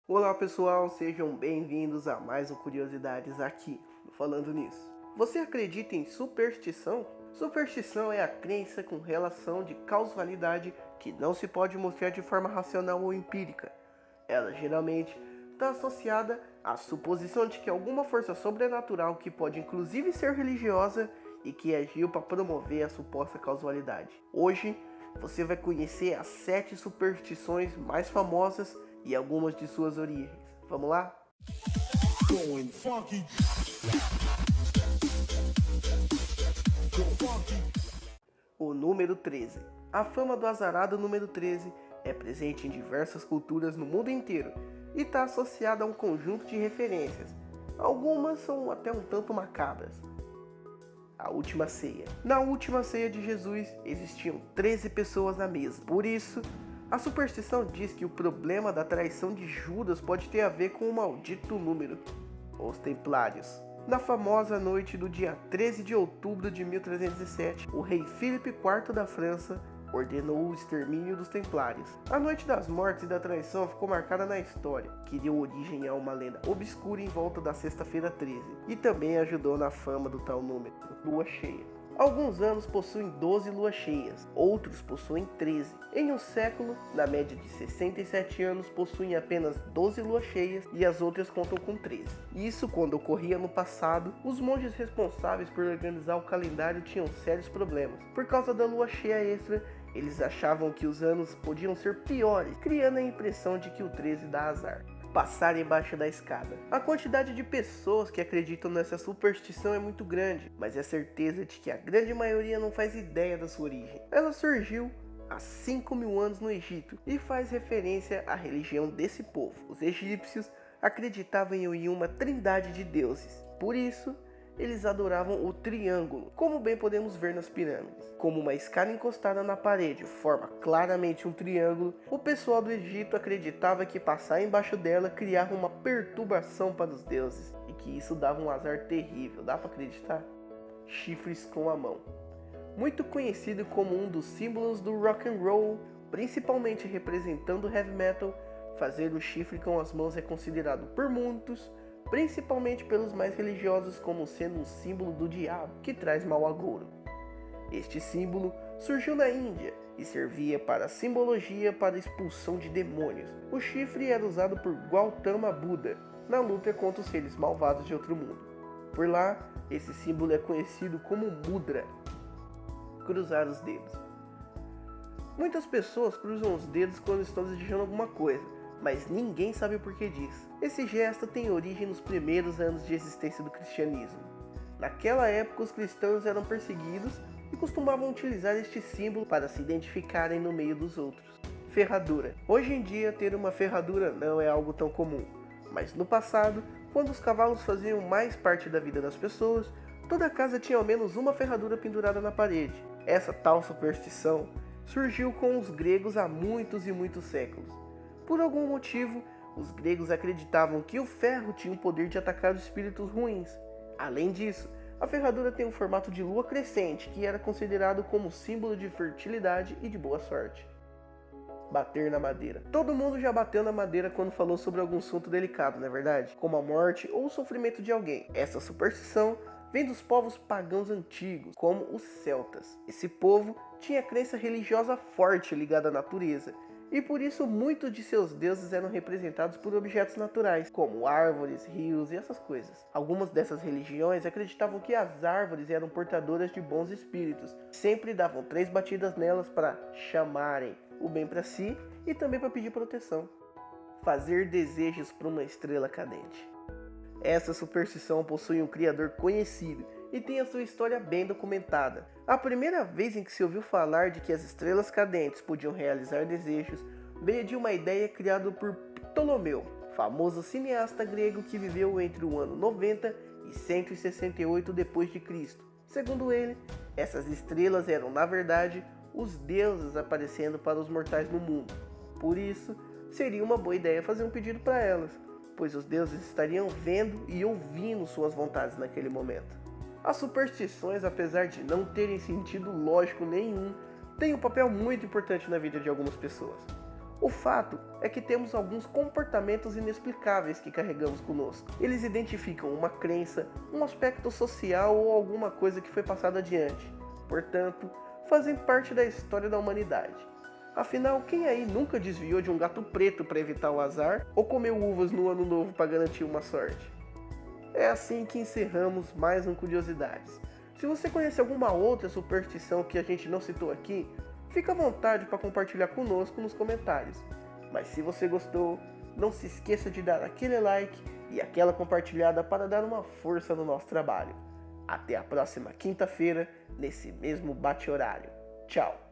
Olá pessoal, sejam bem-vindos a mais um Curiosidades aqui, Falando Nisso. Você acredita em superstição? Superstição é a crença com relação de causalidade que não se pode mostrar de forma racional ou empírica. Ela geralmente está associada à suposição de que alguma força sobrenatural, que pode inclusive ser religiosa, e que agiu para promover a suposta causalidade. Hoje você vai conhecer as 7 superstições mais famosas e algumas de suas origens. Vamos lá? O número 13. A fama do azarado número 13 é presente em diversas culturas no mundo inteiro e está associada a um conjunto de referências. Algumas são até um tanto macabras. A última ceia. Na última ceia de Jesus existiam 13 pessoas na mesa. Por isso, a superstição diz que o problema da traição de Judas pode ter a ver com o maldito número, os Templários. Na famosa noite do dia 13 de outubro de 1307, o rei Filipe IV da França ordenou o extermínio dos Templários. A noite das mortes e da traição ficou marcada na história, que deu origem a uma lenda obscura em volta da sexta-feira 13, e também ajudou na fama do tal número, lua cheia. Alguns anos possuem 12 luas cheias, outros possuem 13. Em um século, na média de 67 anos, possuem apenas 12 luas cheias e as outras contam com 13. Isso, quando ocorria no passado, os monges responsáveis por organizar o calendário tinham sérios problemas. Por causa da lua cheia extra, eles achavam que os anos podiam ser piores, criando a impressão de que o 13 dá azar. Passar embaixo da escada. A quantidade de pessoas que acreditam nessa superstição é muito grande, mas é certeza de que a grande maioria não faz ideia da sua origem. Ela surgiu há 5.000 anos no Egito e faz referência à religião desse povo. Os egípcios acreditavam em uma trindade de deuses, por isso eles adoravam o triângulo, como bem podemos ver nas pirâmides. Como uma escada encostada na parede forma claramente um triângulo, o pessoal do Egito acreditava que passar embaixo dela criava uma perturbação para os deuses, e que isso dava um azar terrível. Dá para acreditar? Chifres com a mão. Muito conhecido como um dos símbolos do rock and roll, principalmente representando o heavy metal, fazer o chifre com as mãos é considerado por muitos, principalmente pelos mais religiosos, como sendo um símbolo do diabo, que traz mau agouro. Este símbolo surgiu na Índia e servia para simbologia para a expulsão de demônios. O chifre era usado por Gautama Buda na luta contra os seres malvados de outro mundo. Por lá, esse símbolo é conhecido como mudra, cruzar os dedos. Muitas pessoas cruzam os dedos quando estão desejando alguma coisa, mas ninguém sabe o porquê disso. Esse gesto tem origem nos primeiros anos de existência do cristianismo. Naquela época, os cristãos eram perseguidos e costumavam utilizar este símbolo para se identificarem no meio dos outros. Ferradura. Hoje em dia, ter uma ferradura não é algo tão comum, mas no passado, quando os cavalos faziam mais parte da vida das pessoas, toda casa tinha ao menos uma ferradura pendurada na parede. Essa tal superstição surgiu com os gregos há muitos e muitos séculos. Por algum motivo, os gregos acreditavam que o ferro tinha o poder de atacar os espíritos ruins. Além disso, a ferradura tem um formato de lua crescente, que era considerado como símbolo de fertilidade e de boa sorte. Bater na madeira. Todo mundo já bateu na madeira quando falou sobre algum assunto delicado, não é verdade? Como a morte ou o sofrimento de alguém. Essa superstição vem dos povos pagãos antigos, como os celtas. Esse povo tinha crença religiosa forte ligada à natureza, e por isso muitos de seus deuses eram representados por objetos naturais, como árvores, rios e essas coisas. Algumas dessas religiões acreditavam que as árvores eram portadoras de bons espíritos, sempre davam 3 batidas nelas para chamarem o bem para si e também para pedir proteção. Fazer desejos para uma estrela cadente. Essa superstição possui um criador conhecido e tem a sua história bem documentada. A primeira vez em que se ouviu falar de que as estrelas cadentes podiam realizar desejos veio de uma ideia criada por Ptolomeu, famoso cineasta grego que viveu entre o ano 90 e 168 d.C. Segundo ele, essas estrelas eram, na verdade, os deuses aparecendo para os mortais no mundo. Por isso, seria uma boa ideia fazer um pedido para elas, pois os deuses estariam vendo e ouvindo suas vontades naquele momento. As superstições, apesar de não terem sentido lógico nenhum, têm um papel muito importante na vida de algumas pessoas. O fato é que temos alguns comportamentos inexplicáveis que carregamos conosco. Eles identificam uma crença, um aspecto social ou alguma coisa que foi passada adiante. Portanto, fazem parte da história da humanidade. Afinal, quem aí nunca desviou de um gato preto para evitar o azar ou comeu uvas no ano novo para garantir uma sorte? É assim que encerramos mais um Curiosidades. Se você conhece alguma outra superstição que a gente não citou aqui, fica à vontade para compartilhar conosco nos comentários. Mas se você gostou, não se esqueça de dar aquele like e aquela compartilhada para dar uma força no nosso trabalho. Até a próxima quinta-feira, nesse mesmo bate-horário. Tchau!